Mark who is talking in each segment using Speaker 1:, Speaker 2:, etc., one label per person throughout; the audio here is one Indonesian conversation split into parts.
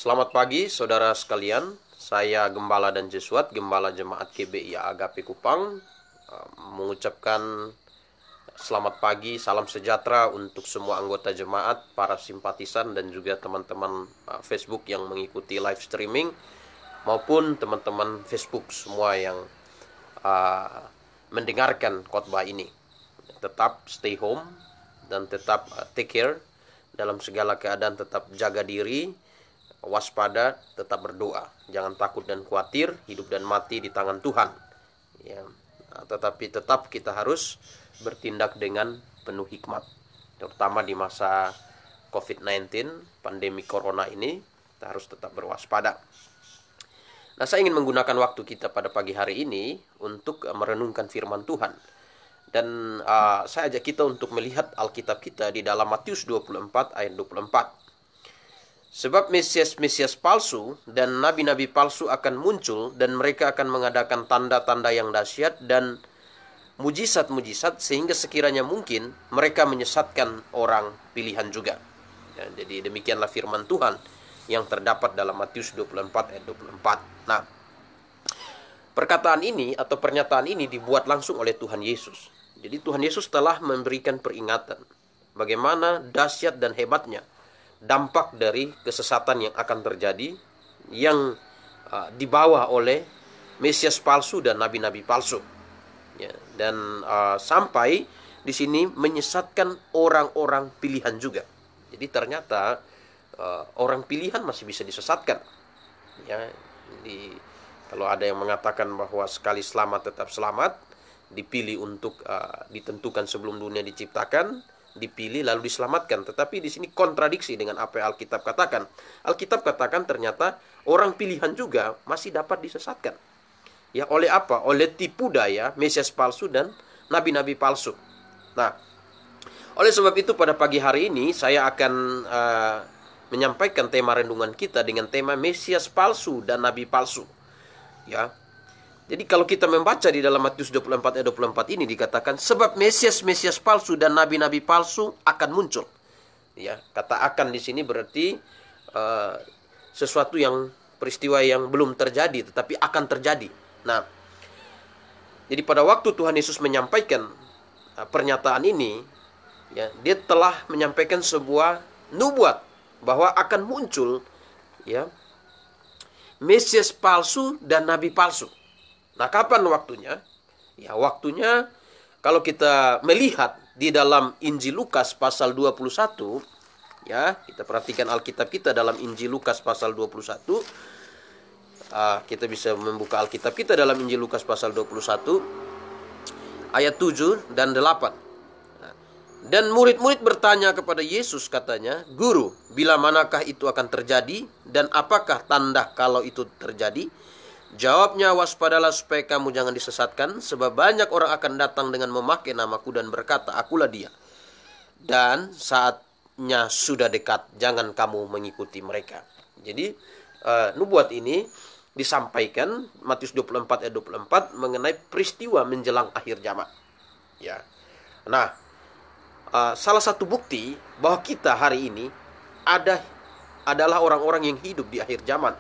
Speaker 1: Selamat pagi saudara sekalian, saya Gembala dan Jesuat, Gembala Jemaat GBI Agape Kupang, mengucapkan selamat pagi, salam sejahtera untuk semua anggota jemaat, para simpatisan dan juga teman-teman Facebook yang mengikuti live streaming, maupun teman-teman Facebook semua yang mendengarkan khotbah ini. Tetap stay home dan tetap take care dalam segala keadaan, tetap jaga diri, waspada, tetap berdoa. Jangan takut dan khawatir, hidup dan mati di tangan Tuhan. Ya, tetapi tetap kita harus bertindak dengan penuh hikmat. Terutama di masa COVID-19, pandemi corona ini, kita harus tetap berwaspada. Nah, saya ingin menggunakan waktu kita pada pagi hari ini untuk merenungkan firman Tuhan. Dan saya ajak kita untuk melihat Alkitab kita di dalam Matius 24 ayat 24. Sebab Mesias-Mesias palsu dan nabi-nabi palsu akan muncul, dan mereka akan mengadakan tanda-tanda yang dahsyat dan mujizat-mujizat, sehingga sekiranya mungkin mereka menyesatkan orang pilihan juga. Ya, jadi demikianlah firman Tuhan yang terdapat dalam Matius 24 ayat 24. Nah, perkataan ini atau pernyataan ini dibuat langsung oleh Tuhan Yesus. Jadi Tuhan Yesus telah memberikan peringatan bagaimana dahsyat dan hebatnya dampak dari kesesatan yang akan terjadi, yang dibawa oleh Mesias palsu dan nabi-nabi palsu. Ya, dan sampai di sini menyesatkan orang-orang pilihan juga. Jadi ternyata orang pilihan masih bisa disesatkan. Ya, kalau ada yang mengatakan bahwa sekali selamat tetap selamat, dipilih untuk ditentukan sebelum dunia diciptakan, dipilih lalu diselamatkan. Tetapi di sini kontradiksi dengan apa yang Alkitab katakan. Alkitab katakan ternyata orang pilihan juga masih dapat disesatkan. Ya, oleh apa? Oleh tipu daya Mesias palsu dan nabi-nabi palsu. Nah, oleh sebab itu pada pagi hari ini saya akan menyampaikan tema renungan kita dengan tema Mesias palsu dan nabi palsu. Ya. Jadi kalau kita membaca di dalam Matius 24 ayat 24 ini dikatakan sebab Mesias-Mesias palsu dan nabi-nabi palsu akan muncul. Ya, kata akan di sini berarti sesuatu yang peristiwa yang belum terjadi tetapi akan terjadi. Nah, jadi pada waktu Tuhan Yesus menyampaikan pernyataan ini, ya, dia telah menyampaikan sebuah nubuat bahwa akan muncul, ya, Mesias palsu dan nabi palsu. Nah, kapan waktunya? Ya, waktunya kalau kita melihat di dalam Injil Lukas pasal 21, ya, kita perhatikan Alkitab kita dalam Injil Lukas pasal 21. Kita bisa membuka Alkitab kita dalam Injil Lukas pasal 21 ayat 7 dan 8. Dan murid-murid bertanya kepada Yesus, katanya, "Guru, bila manakah itu akan terjadi dan apakah tanda kalau itu terjadi?" Jawabnya, "Waspadalah supaya kamu jangan disesatkan, sebab banyak orang akan datang dengan memakai namaku dan berkata, akulah dia. Dan saatnya sudah dekat, jangan kamu mengikuti mereka." Jadi nubuat ini disampaikan Matius 24 ayat 24 mengenai peristiwa menjelang akhir zaman. Ya. Nah, salah satu bukti bahwa kita hari ini adalah orang-orang yang hidup di akhir zaman.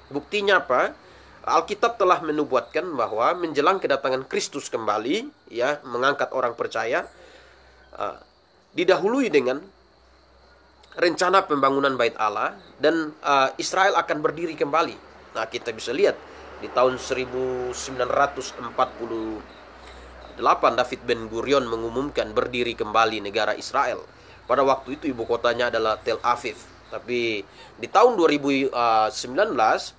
Speaker 1: Buktinya apa? Alkitab telah menubuatkan bahwa menjelang kedatangan Kristus kembali, ya, mengangkat orang percaya, didahului dengan rencana pembangunan Bait Allah, dan Israel akan berdiri kembali. Nah, kita bisa lihat di tahun 1948 David Ben Gurion mengumumkan berdiri kembali negara Israel. Pada waktu itu ibu kotanya adalah Tel Aviv. Tapi di tahun 2019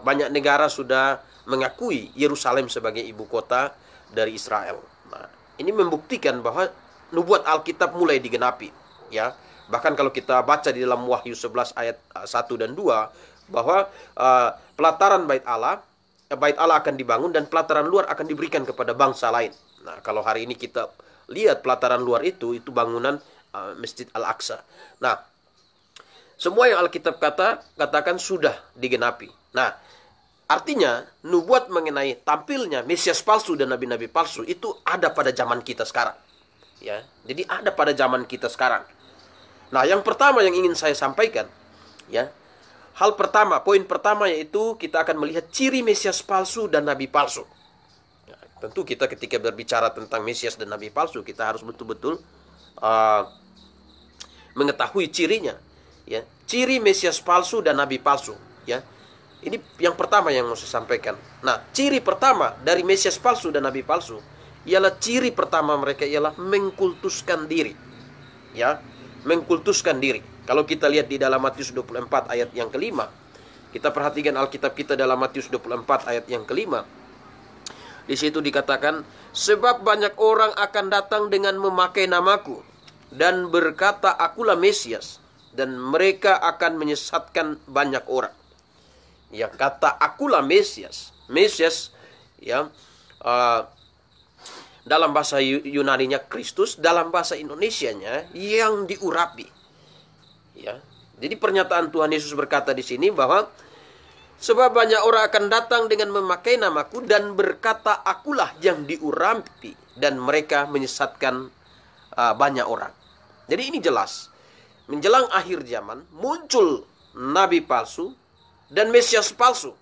Speaker 1: banyak negara sudah mengakui Yerusalem sebagai ibu kota dari Israel. Nah, ini membuktikan bahwa nubuat Alkitab mulai digenapi, ya. Bahkan kalau kita baca di dalam Wahyu 11 ayat 1 dan 2 bahwa pelataran Bait Allah akan dibangun dan pelataran luar akan diberikan kepada bangsa lain. Nah, kalau hari ini kita lihat pelataran luar itu bangunan Masjid Al-Aqsa. Nah, semua yang Alkitab katakan sudah digenapi. Nah, artinya nubuat mengenai tampilnya Mesias palsu dan nabi-nabi palsu itu ada pada zaman kita sekarang. Ya, jadi ada pada zaman kita sekarang. Nah, yang pertama yang ingin saya sampaikan, ya, Hal pertama, poin pertama yaitu kita akan melihat ciri Mesias palsu dan nabi palsu. Ya, tentu kita ketika berbicara tentang Mesias dan nabi palsu, kita harus betul-betul mengetahui cirinya. Ya, ciri Mesias palsu dan nabi palsu. Ya, ini yang pertama yang mau saya sampaikan. Nah, ciri pertama dari Mesias palsu dan nabi palsu ialah ciri pertama mereka ialah mengkultuskan diri. Ya, mengkultuskan diri. Kalau kita lihat di dalam Matius 24 ayat yang kelima, kita perhatikan Alkitab kita dalam Matius 24 ayat yang kelima. Di situ dikatakan, sebab banyak orang akan datang dengan memakai namaku dan berkata akulah Mesias, dan mereka akan menyesatkan banyak orang. Ya, kata akulah Mesias. Mesias, ya, dalam bahasa Yunaninya Kristus, dalam bahasa Indonesianya yang diurapi. Ya, jadi pernyataan Tuhan Yesus berkata di sini bahwa sebab banyak orang akan datang dengan memakai namaku dan berkata akulah yang diurapi, dan mereka menyesatkan banyak orang. Jadi ini jelas, menjelang akhir zaman muncul nabi palsu dan Mesias palsu.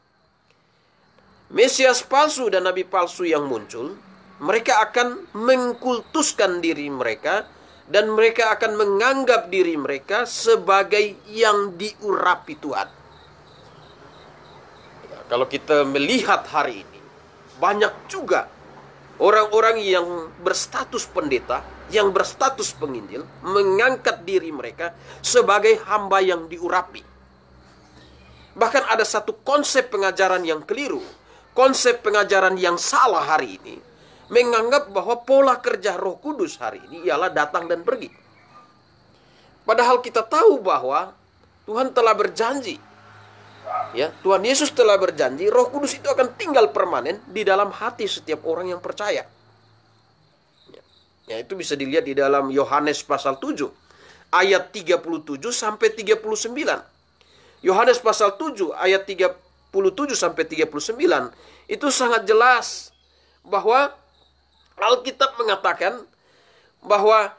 Speaker 1: Mesias palsu dan nabi palsu yang muncul, mereka akan mengkultuskan diri mereka, dan mereka akan menganggap diri mereka sebagai yang diurapi Tuhan. Ya, kalau kita melihat hari ini, banyak juga orang-orang yang berstatus pendeta, yang berstatus penginjil, mengangkat diri mereka sebagai hamba yang diurapi. Bahkan ada satu konsep pengajaran yang keliru, konsep pengajaran yang salah hari ini, menganggap bahwa pola kerja Roh Kudus hari ini ialah datang dan pergi. Padahal kita tahu bahwa Tuhan telah berjanji, ya, Tuhan Yesus telah berjanji Roh Kudus itu akan tinggal permanen di dalam hati setiap orang yang percaya. Ya, itu bisa dilihat di dalam Yohanes pasal 7 ayat 37 sampai 39. Yohanes pasal 7 ayat 37 sampai 39 itu sangat jelas bahwa Alkitab mengatakan bahwa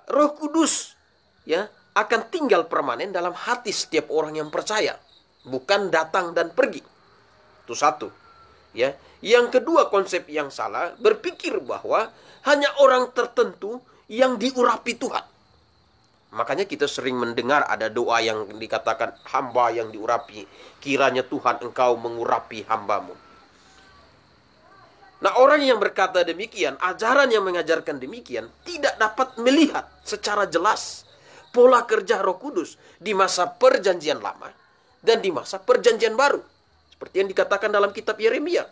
Speaker 1: Roh Kudus, ya, akan tinggal permanen dalam hati setiap orang yang percaya, bukan datang dan pergi. Itu satu. Ya, yang kedua, konsep yang salah berpikir bahwa hanya orang tertentu yang diurapi Tuhan. Makanya kita sering mendengar ada doa yang dikatakan hamba yang diurapi, kiranya Tuhan engkau mengurapi hambamu. Nah, orang yang berkata demikian, ajaran yang mengajarkan demikian, tidak dapat melihat secara jelas pola kerja Roh Kudus di masa perjanjian lama dan di masa perjanjian baru. Seperti yang dikatakan dalam kitab Yeremia.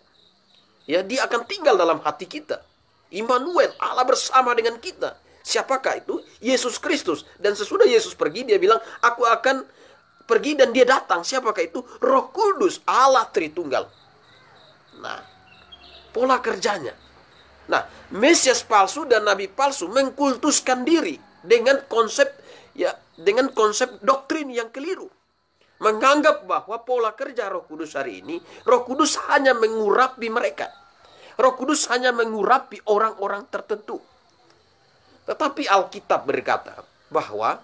Speaker 1: Ya, dia akan tinggal dalam hati kita. Immanuel, Allah bersama dengan kita. Siapakah itu? Yesus Kristus. Dan sesudah Yesus pergi, dia bilang, aku akan pergi dan dia datang. Siapakah itu? Roh Kudus, Allah Tritunggal. Nah, pola kerjanya. Nah, Mesias palsu dan nabi palsu mengkultuskan diri dengan konsep, ya, dengan konsep doktrin yang keliru. Menganggap bahwa pola kerja Roh Kudus hari ini, Roh Kudus hanya mengurapi mereka. Roh Kudus hanya mengurapi orang-orang tertentu. Tetapi Alkitab berkata bahwa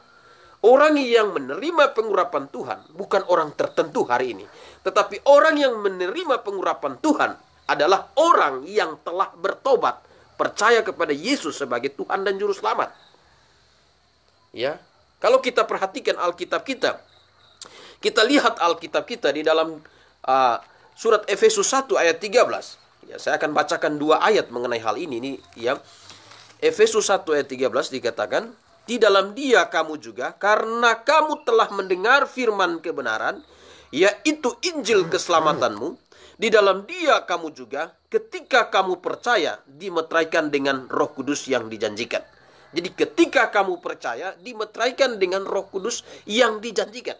Speaker 1: orang yang menerima pengurapan Tuhan bukan orang tertentu hari ini, tetapi orang yang menerima pengurapan Tuhan adalah orang yang telah bertobat, percaya kepada Yesus sebagai Tuhan dan Juru Selamat. Ya, kalau kita perhatikan Alkitab kita, kita lihat Alkitab kita di dalam surat Efesus 1 ayat 13. Ya, saya akan bacakan dua ayat mengenai hal ini nih, ya. Efesus 1 ayat 13 dikatakan, di dalam Dia kamu juga, karena kamu telah mendengar firman kebenaran, yaitu Injil keselamatanmu, di dalam Dia kamu juga, ketika kamu percaya, dimeteraikan dengan Roh Kudus yang dijanjikan. Jadi ketika kamu percaya, dimeteraikan dengan Roh Kudus yang dijanjikan.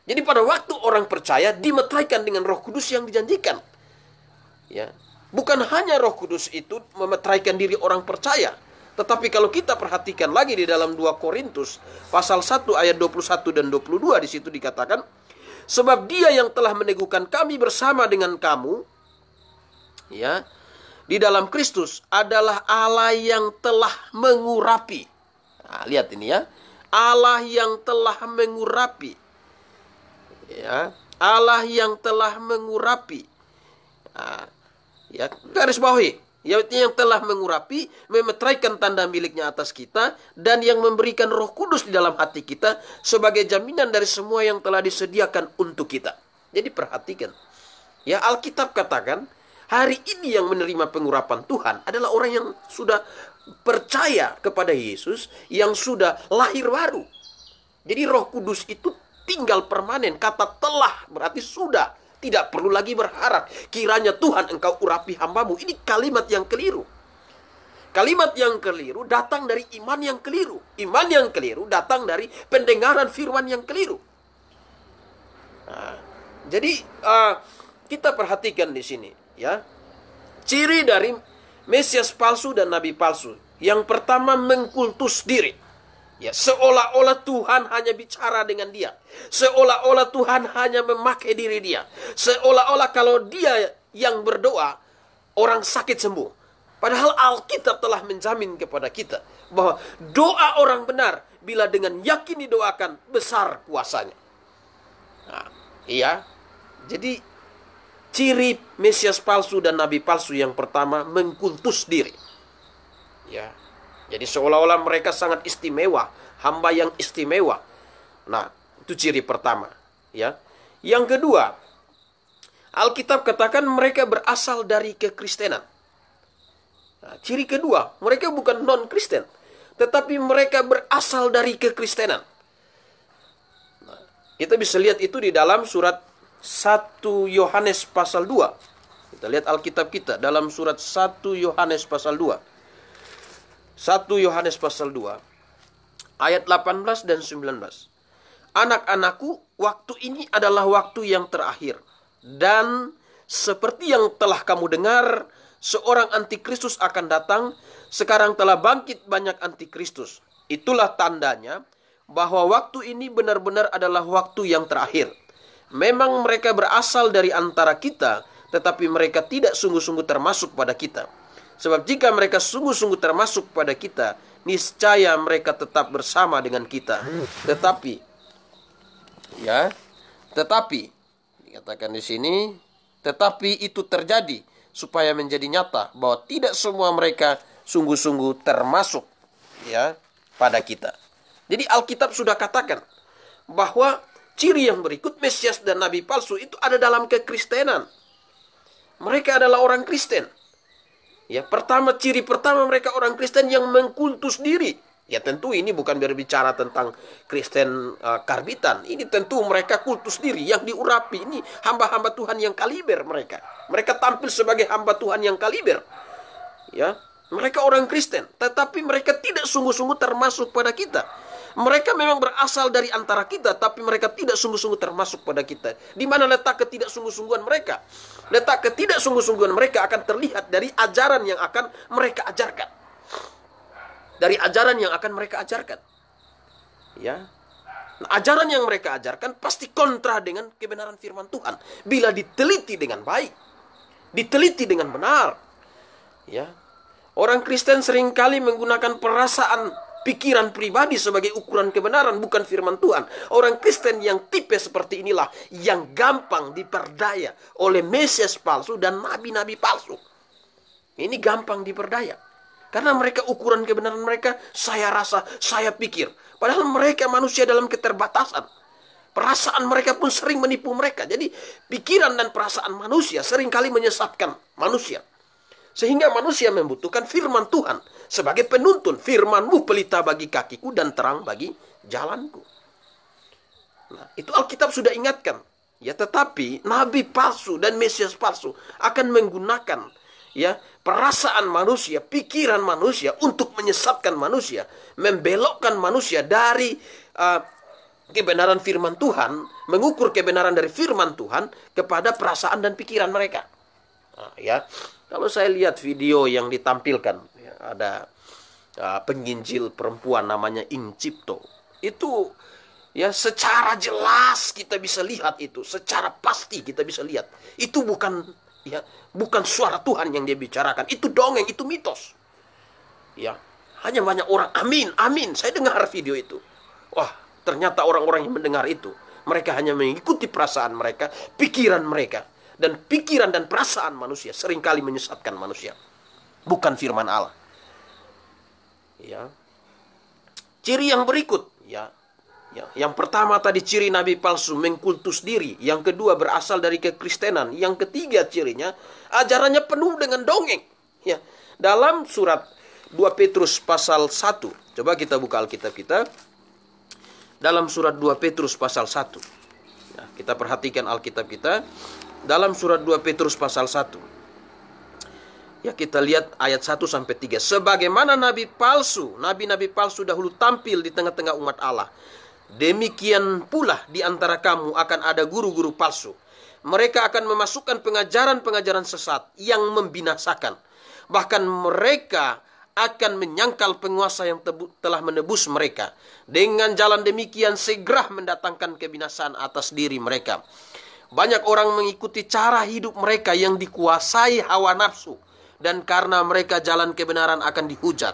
Speaker 1: Jadi pada waktu orang percaya, dimeteraikan dengan Roh Kudus yang dijanjikan. Ya, bukan hanya Roh Kudus itu memeteraikan diri orang percaya, tetapi kalau kita perhatikan lagi di dalam 2 Korintus pasal 1 ayat 21 dan 22, di situ dikatakan, sebab Dia yang telah meneguhkan kami bersama dengan kamu, ya, di dalam Kristus adalah Allah yang telah mengurapi. Nah, lihat ini ya, Allah yang telah mengurapi. Ya, Allah yang telah mengurapi. Nah, ya, garis bawahi, yaitu yang telah mengurapi, memeteraikan tanda miliknya atas kita, dan yang memberikan Roh Kudus di dalam hati kita sebagai jaminan dari semua yang telah disediakan untuk kita. Jadi perhatikan, ya, Alkitab katakan hari ini yang menerima pengurapan Tuhan adalah orang yang sudah percaya kepada Yesus, yang sudah lahir baru. Jadi Roh Kudus itu tinggal permanen. Kata telah berarti sudah. Tidak perlu lagi berharap kiranya Tuhan engkau urapi hambamu. Ini kalimat yang keliru. Kalimat yang keliru datang dari iman yang keliru. Iman yang keliru datang dari pendengaran firman yang keliru. Nah, jadi kita perhatikan di sini, ya. Ciri dari Mesias palsu dan nabi palsu. Yang pertama, mengkultus diri. Ya, seolah-olah Tuhan hanya bicara dengan dia. Seolah-olah Tuhan hanya memakai diri dia. Seolah-olah kalau dia yang berdoa, orang sakit sembuh. Padahal Alkitab telah menjamin kepada kita bahwa doa orang benar bila dengan yakin didoakan, besar kuasanya. Nah, iya. Jadi ciri Mesias palsu dan nabi palsu yang pertama, mengkultus diri. Ya. Jadi seolah-olah mereka sangat istimewa, hamba yang istimewa. Nah, itu ciri pertama, ya. Yang kedua, Alkitab katakan mereka berasal dari kekristenan. Nah, ciri kedua, mereka bukan non-Kristen, tetapi mereka berasal dari kekristenan. Nah, kita bisa lihat itu di dalam surat 1 Yohanes pasal 2. Kita lihat Alkitab kita dalam surat 1 Yohanes pasal 2. 1 Yohanes pasal 2 ayat 18 dan 19. Anak-anakku, waktu ini adalah waktu yang terakhir. Dan seperti yang telah kamu dengar, seorang antikristus akan datang. Sekarang telah bangkit banyak antikristus. Itulah tandanya bahwa waktu ini benar-benar adalah waktu yang terakhir. Memang mereka berasal dari antara kita, tetapi mereka tidak sungguh-sungguh termasuk pada kita. Sebab jika mereka sungguh-sungguh termasuk pada kita, niscaya mereka tetap bersama dengan kita. Tetapi, ya, tetapi dikatakan di sini, tetapi itu terjadi supaya menjadi nyata bahwa tidak semua mereka sungguh-sungguh termasuk, ya, pada kita. Jadi Alkitab sudah katakan bahwa ciri yang berikut Mesias dan nabi palsu itu ada dalam kekristenan. Mereka adalah orang Kristen. Ya, ciri pertama mereka orang Kristen yang mengkultus diri. Ya, tentu ini bukan berbicara tentang Kristen karbitan. Ini tentu mereka kultus diri yang diurapi. Ini hamba-hamba Tuhan yang kaliber mereka. Mereka tampil sebagai hamba Tuhan yang kaliber. Ya, mereka orang Kristen, tetapi mereka tidak sungguh-sungguh termasuk pada kita. Mereka memang berasal dari antara kita, tapi mereka tidak sungguh-sungguh termasuk pada kita. Di mana letak ketidaksungguh-sungguhan mereka? Letak ketidaksungguh-sungguhan mereka akan terlihat dari ajaran yang akan mereka ajarkan. Dari ajaran yang akan mereka ajarkan. Ya. Nah, ajaran yang mereka ajarkan pasti kontra dengan kebenaran firman Tuhan. Bila diteliti dengan baik, diteliti dengan benar. Ya. Orang Kristen seringkali menggunakan perasaan, pikiran pribadi sebagai ukuran kebenaran, bukan firman Tuhan. Orang Kristen yang tipe seperti inilah yang gampang diperdaya oleh Mesias palsu dan nabi-nabi palsu. Ini gampang diperdaya. Karena mereka ukuran kebenaran mereka, saya rasa, saya pikir. Padahal mereka manusia dalam keterbatasan. Perasaan mereka pun sering menipu mereka. Jadi pikiran dan perasaan manusia seringkali menyesatkan manusia. Sehingga manusia membutuhkan firman Tuhan sebagai penuntun. Firman-Mu pelita bagi kakiku dan terang bagi jalanku. Nah, itu Alkitab sudah ingatkan. Ya, tetapi nabi palsu dan Mesias palsu akan menggunakan, ya, perasaan manusia, pikiran manusia untuk menyesatkan manusia, membelokkan manusia dari kebenaran firman Tuhan, mengukur kebenaran dari firman Tuhan kepada perasaan dan pikiran mereka. Nah, ya. Kalau saya lihat video yang ditampilkan, ya, ada penginjil perempuan namanya Ing Cipto. Itu, ya, secara jelas kita bisa lihat itu, secara pasti kita bisa lihat. Itu bukan, ya, bukan suara Tuhan yang dia bicarakan. Itu dongeng, itu mitos. Ya, hanya banyak orang amin, amin. Saya dengar video itu. Wah, ternyata orang-orang yang mendengar itu Mereka hanya mengikuti perasaan mereka, pikiran mereka. Dan pikiran dan perasaan manusia seringkali menyesatkan manusia, bukan firman Allah. Ya. Ciri yang berikut, ya. Yang pertama tadi ciri nabi palsu, mengkultus diri. Yang kedua berasal dari kekristenan. Yang ketiga cirinya, ajarannya penuh dengan dongeng. Ya. Dalam surat 2 Petrus pasal 1. Coba kita buka Alkitab kita. Dalam surat 2 Petrus pasal 1. Nah, kita perhatikan Alkitab kita. Dalam surat 2 Petrus pasal 1. Ya, kita lihat ayat 1 sampai 3. Sebagaimana nabi palsu, nabi-nabi palsu dahulu tampil di tengah-tengah umat Allah, demikian pula di antara kamu akan ada guru-guru palsu. Mereka akan memasukkan pengajaran-pengajaran sesat yang membinasakan. Bahkan mereka akan menyangkal penguasa yang telah menebus mereka. Dengan jalan demikian segera mendatangkan kebinasaan atas diri mereka. Banyak orang mengikuti cara hidup mereka yang dikuasai hawa nafsu. Dan karena mereka jalan kebenaran akan dihujat.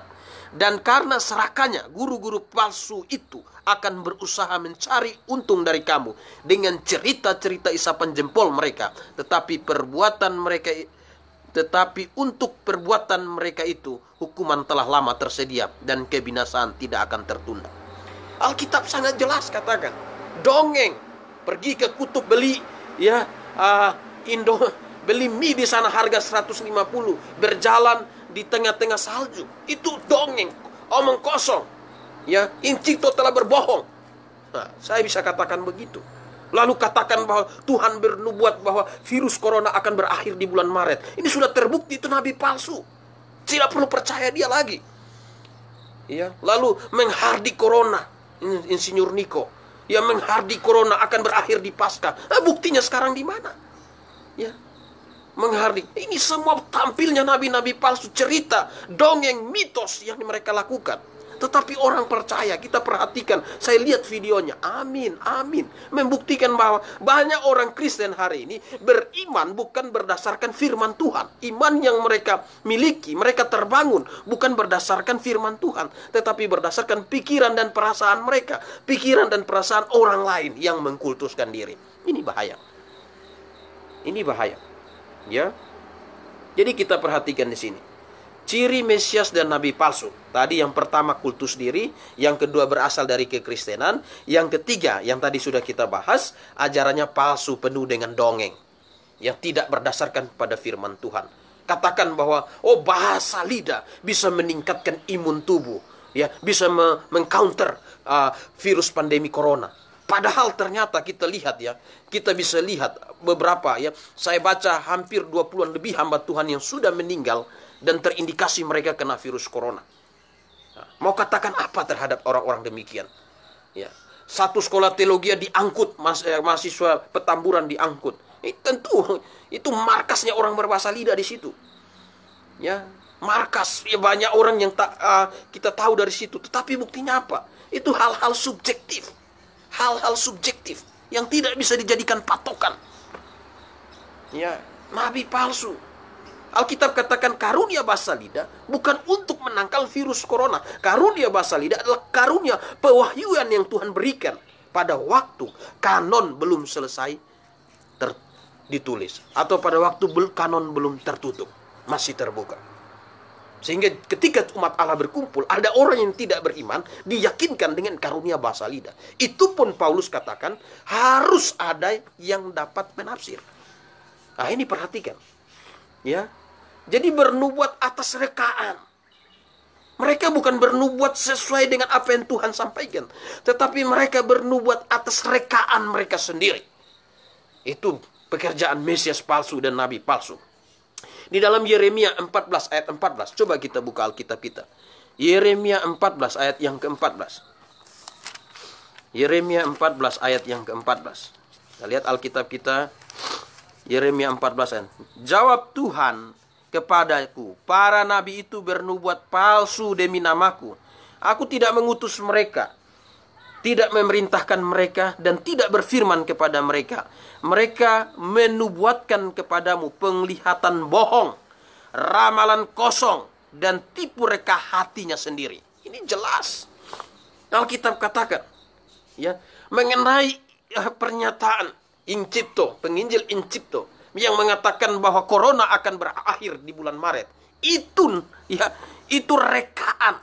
Speaker 1: Dan karena serakahnya guru-guru palsu itu akan berusaha mencari untung dari kamu dengan cerita-cerita isapan jempol mereka. Tetapi untuk perbuatan mereka itu hukuman telah lama tersedia dan kebinasaan tidak akan tertunda. Alkitab sangat jelas katakan, dongeng. Pergi ke kutub beli beli mie di sana harga 150, berjalan di tengah-tengah salju. Itu dongeng, omong kosong. Ya, Incito telah berbohong. Nah, saya bisa katakan begitu. Lalu katakan bahwa Tuhan bernubuat bahwa virus corona akan berakhir di bulan Maret. Ini sudah terbukti itu nabi palsu. Tidak perlu percaya dia lagi. Ya, lalu menghardik corona, Insinyur Niko. Ya, menghardik corona akan berakhir di Paskah. Nah, buktinya sekarang di mana? Ya, menghardik. Ini semua tampilnya nabi-nabi palsu, cerita, dongeng, mitos yang mereka lakukan. Tetapi orang percaya, kita perhatikan, saya lihat videonya, amin, amin. Membuktikan bahwa banyak orang Kristen hari ini beriman bukan berdasarkan firman Tuhan. Iman yang mereka miliki, mereka terbangun bukan berdasarkan firman Tuhan, tetapi berdasarkan pikiran dan perasaan mereka. Pikiran dan perasaan orang lain yang mengkultuskan diri. Ini bahaya. Ini bahaya. Ya. Jadi kita perhatikan di sini. Ciri Mesias dan nabi palsu. Tadi yang pertama kultus diri, yang kedua berasal dari kekristenan, yang ketiga yang tadi sudah kita bahas, ajarannya palsu penuh dengan dongeng yang tidak berdasarkan pada firman Tuhan. Katakan bahwa bahasa lidah bisa meningkatkan imun tubuh, ya, bisa mengcounter virus pandemi corona. Padahal ternyata kita lihat, ya, kita bisa lihat beberapa, ya, saya baca hampir 20-an lebih hamba Tuhan yang sudah meninggal dan terindikasi mereka kena virus corona. Nah, mau katakan apa terhadap orang-orang demikian? Ya, satu sekolah teologi diangkut, mahasiswa Petamburan diangkut. Tentu itu markasnya orang berbahasa lidah di situ. Ya, markas, ya, banyak orang yang kita tahu dari situ. Tetapi buktinya apa? Itu hal-hal subjektif. Hal-hal subjektif yang tidak bisa dijadikan patokan. Ya, nabi palsu. Alkitab katakan karunia bahasa lidah bukan untuk menangkal virus corona. Karunia bahasa lidah adalah karunia pewahyuan yang Tuhan berikan pada waktu kanon belum selesai ditulis. Atau pada waktu kanon belum tertutup, masih terbuka. Sehingga ketika umat Allah berkumpul, ada orang yang tidak beriman, diyakinkan dengan karunia bahasa lidah. Itu pun Paulus katakan, harus ada yang dapat menafsir. Nah, ini perhatikan. Ya, jadi bernubuat atas rekaan. Mereka bukan bernubuat sesuai dengan apa yang Tuhan sampaikan, tetapi mereka bernubuat atas rekaan mereka sendiri. Itu pekerjaan Mesias palsu dan nabi palsu. Di dalam Yeremia 14 ayat 14, coba kita buka Alkitab kita. Yeremia 14 ayat yang ke-14. Yeremia 14 ayat yang ke-14. Kita lihat Alkitab kita. Yeremia 14 ayat. Jawab Tuhan kepadaku, para nabi itu bernubuat palsu demi namaku. Aku tidak mengutus mereka, tidak memerintahkan mereka, dan tidak berfirman kepada mereka. Mereka menubuatkan kepadamu penglihatan bohong, ramalan kosong, dan tipu reka hatinya sendiri. Ini jelas Alkitab katakan, ya, mengenai pernyataan penginjil Incipto yang mengatakan bahwa corona akan berakhir di bulan Maret. Itu rekaan.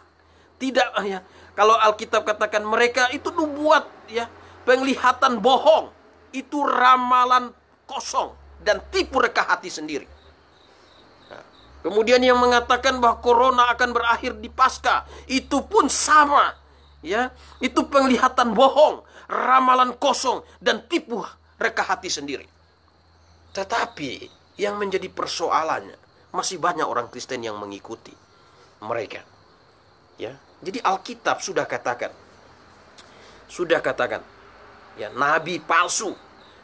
Speaker 1: Tidak ya. Kalau Alkitab katakan mereka itu nubuat ya, penglihatan bohong. Itu ramalan kosong dan tipu reka hati sendiri. Nah, kemudian yang mengatakan bahwa corona akan berakhir di Paskah, itu pun sama. Ya, itu penglihatan bohong, ramalan kosong dan tipu reka hati sendiri. Tetapi yang menjadi persoalannya, masih banyak orang Kristen yang mengikuti mereka. Ya, jadi Alkitab sudah katakan, ya, nabi palsu.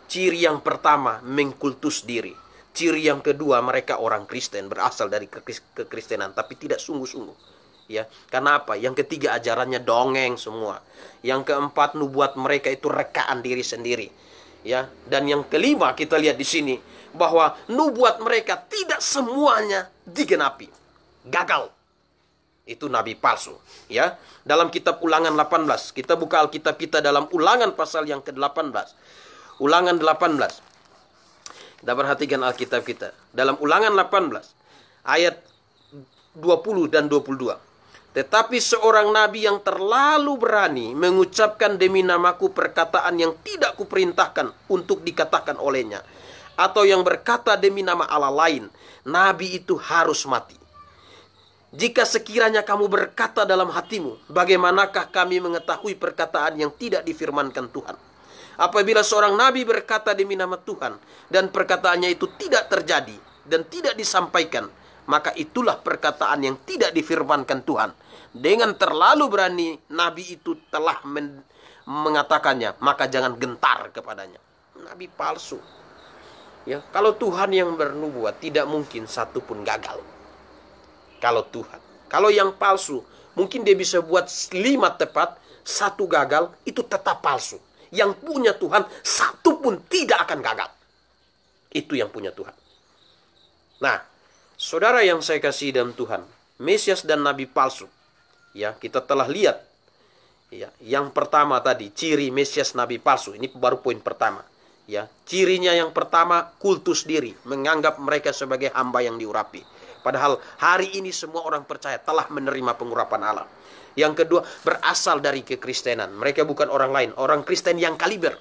Speaker 1: Ciri yang pertama, mengkultus diri. Ciri yang kedua, mereka orang Kristen, berasal dari kekristenan, tapi tidak sungguh-sungguh. Ya, karena apa? Yang ketiga, ajarannya dongeng semua. Yang keempat, nubuat mereka itu rekaan diri sendiri. Ya, dan yang kelima kita lihat di sini bahwa nubuat mereka tidak semuanya digenapi. Gagal. Itu nabi palsu, ya. Dalam kitab Ulangan 18, kita buka Alkitab kita dalam Ulangan pasal yang ke-18. Ulangan 18. Kita perhatikan Alkitab kita. Dalam Ulangan 18 ayat 20 dan 22. Tetapi seorang nabi yang terlalu berani mengucapkan demi namaku perkataan yang tidak kuperintahkan untuk dikatakan olehnya, atau yang berkata demi nama Allah lain, nabi itu harus mati. Jika sekiranya kamu berkata dalam hatimu, bagaimanakah kami mengetahui perkataan yang tidak difirmankan Tuhan? Apabila seorang nabi berkata demi nama Tuhan, dan perkataannya itu tidak terjadi dan tidak disampaikan, maka itulah perkataan yang tidak difirmankan Tuhan. Dengan terlalu berani nabi itu telah mengatakannya, maka jangan gentar kepadanya. Nabi palsu. Ya, kalau Tuhan yang bernubuat, tidak mungkin satu pun gagal. Kalau Tuhan, kalau yang palsu, mungkin dia bisa buat 5 tepat, 1 gagal, itu tetap palsu. Yang punya Tuhan, 1 pun tidak akan gagal. Itu yang punya Tuhan. Nah, saudara yang saya kasih dalam Tuhan, Mesias dan Nabi palsu, ya, kita telah lihat. Ya, yang pertama tadi, ciri Mesias Nabi palsu. Ini baru poin pertama. Ya, cirinya yang pertama, kultus diri, menganggap mereka sebagai hamba yang diurapi. Padahal hari ini semua orang percaya telah menerima pengurapan Allah. Yang kedua, berasal dari kekristenan. Mereka bukan orang lain, orang Kristen yang kaliber.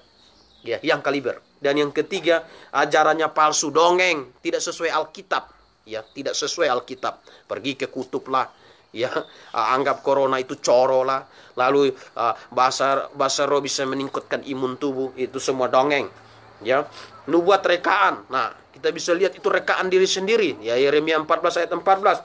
Speaker 1: Ya, yang kaliber. Dan yang ketiga, ajarannya palsu, dongeng, tidak sesuai Alkitab. Ya, tidak sesuai Alkitab. Pergi ke kutub lah. Ya, anggap corona itu coro lah. Lalu bahasa roh bisa meningkatkan imun tubuh. Itu semua dongeng. Ya, nubuat rekaan. Nah, kita bisa lihat itu rekaan diri sendiri. Ya, Yeremia 14 ayat 14.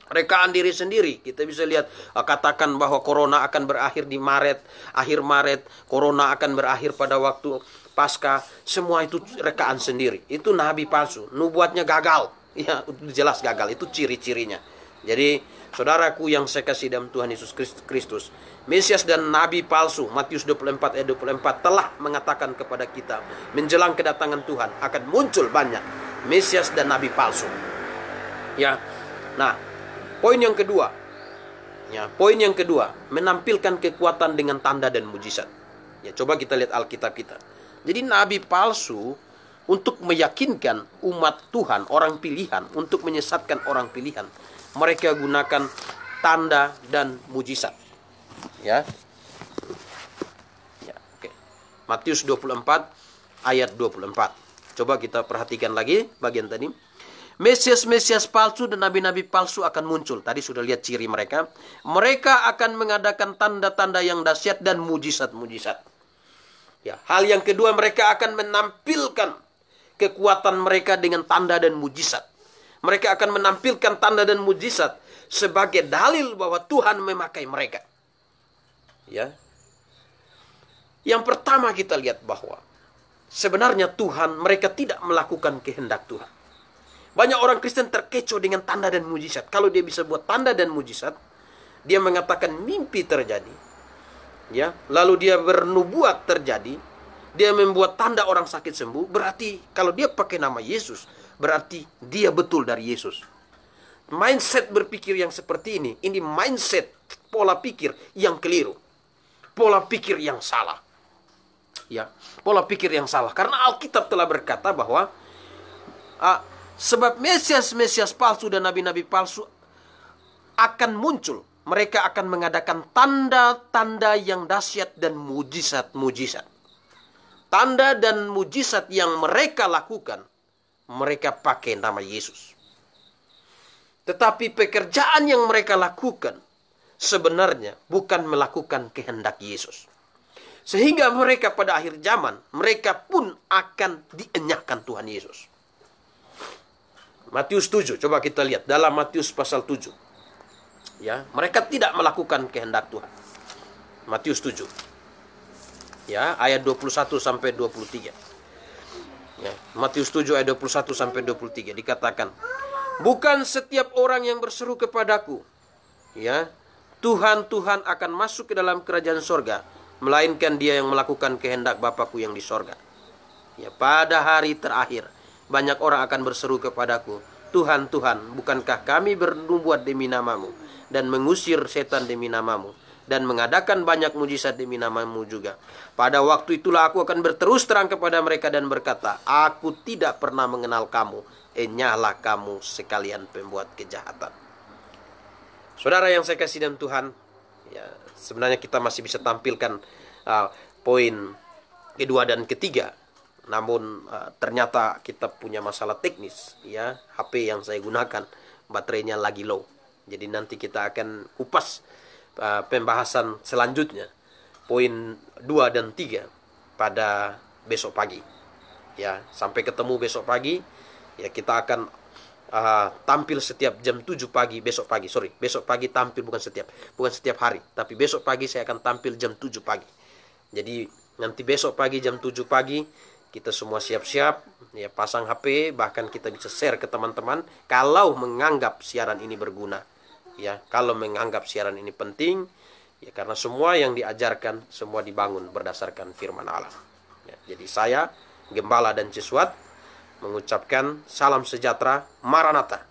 Speaker 1: Rekaan diri sendiri. Kita bisa lihat katakan bahwa corona akan berakhir di Maret, akhir Maret, corona akan berakhir pada waktu Paskah. Semua itu rekaan sendiri. Itu nabi palsu. Nubuatnya gagal. Ya, jelas gagal. Itu ciri-cirinya. Jadi, saudaraku yang saya kasih dalam Tuhan Yesus Kristus, Mesias dan nabi palsu, Matius 24 ayat 24 telah mengatakan kepada kita, menjelang kedatangan Tuhan akan muncul banyak Mesias dan nabi palsu. Ya. Nah, poin yang kedua. Ya, poin yang kedua, menampilkan kekuatan dengan tanda dan mujizat. Ya, coba kita lihat Alkitab kita. Jadi nabi palsu untuk meyakinkan umat Tuhan, orang pilihan, untuk menyesatkan orang pilihan, mereka gunakan tanda dan mujizat. Ya. Ya, oke. Matius 24 ayat 24. Coba kita perhatikan lagi bagian tadi. Mesias-mesias palsu dan nabi-nabi palsu akan muncul. Tadi sudah lihat ciri mereka. Mereka akan mengadakan tanda-tanda yang dahsyat dan mujizat-mujizat. Ya, hal yang kedua, mereka akan menampilkan kekuatan mereka dengan tanda dan mujizat. Mereka akan menampilkan tanda dan mujizat sebagai dalil bahwa Tuhan memakai mereka. Ya. Yang pertama kita lihat bahwa sebenarnya Tuhan, mereka tidak melakukan kehendak Tuhan. Banyak orang Kristen terkecoh dengan tanda dan mujizat. Kalau dia bisa buat tanda dan mujizat, dia mengatakan mimpi terjadi. Ya, lalu dia bernubuat terjadi. Dia membuat tanda orang sakit sembuh. Berarti kalau dia pakai nama Yesus, berarti dia betul dari Yesus. Mindset berpikir yang seperti ini mindset pola pikir yang keliru. Pola pikir yang salah. Ya, pola pikir yang salah. Karena Alkitab telah berkata bahwa sebab Mesias palsu dan nabi-nabi palsu akan muncul. Mereka akan mengadakan tanda-tanda yang dahsyat dan mujizat-mujizat. Tanda dan mujizat yang mereka lakukan, mereka pakai nama Yesus. Tetapi pekerjaan yang mereka lakukan sebenarnya bukan melakukan kehendak Yesus. Sehingga mereka pada akhir zaman, mereka pun akan dienyahkan Tuhan Yesus. Matius 7, coba kita lihat dalam Matius pasal 7. Ya, mereka tidak melakukan kehendak Tuhan. Matius 7. Ya, ayat 21 sampai 23. Ya, Matius 7 ayat 21 sampai 23 dikatakan, bukan setiap orang yang berseru kepadaku, ya, Tuhan, Tuhan akan masuk ke dalam kerajaan sorga, melainkan dia yang melakukan kehendak Bapakku yang di sorga. Ya, pada hari terakhir banyak orang akan berseru kepadaku, Tuhan, Tuhan, bukankah kami bernubuat demi namamu dan mengusir setan demi namamu dan mengadakan banyak mujizat demi namamu juga. Pada waktu itulah aku akan berterus terang kepada mereka dan berkata, aku tidak pernah mengenal kamu, enyahlah kamu sekalian pembuat kejahatan. Saudara yang saya kasih dalam Tuhan, ya, sebenarnya kita masih bisa tampilkan poin kedua dan ketiga. Namun ternyata kita punya masalah teknis, ya, HP yang saya gunakan baterainya lagi low. Jadi nanti kita akan kupas pembahasan selanjutnya poin 2 dan 3 pada besok pagi. Ya, sampai ketemu besok pagi. Ya, kita akan tampil setiap jam 7 pagi besok pagi. Besok pagi tampil bukan setiap hari, tapi besok pagi saya akan tampil jam 7 pagi. Jadi nanti besok pagi jam 7 pagi kita semua siap-siap, ya, pasang HP, bahkan kita bisa share ke teman-teman kalau menganggap siaran ini berguna. Ya, kalau menganggap siaran ini penting, ya, karena semua yang diajarkan semua dibangun berdasarkan firman Allah. Ya, jadi saya, Gembala dan Ciswat, mengucapkan salam sejahtera, Maranatha.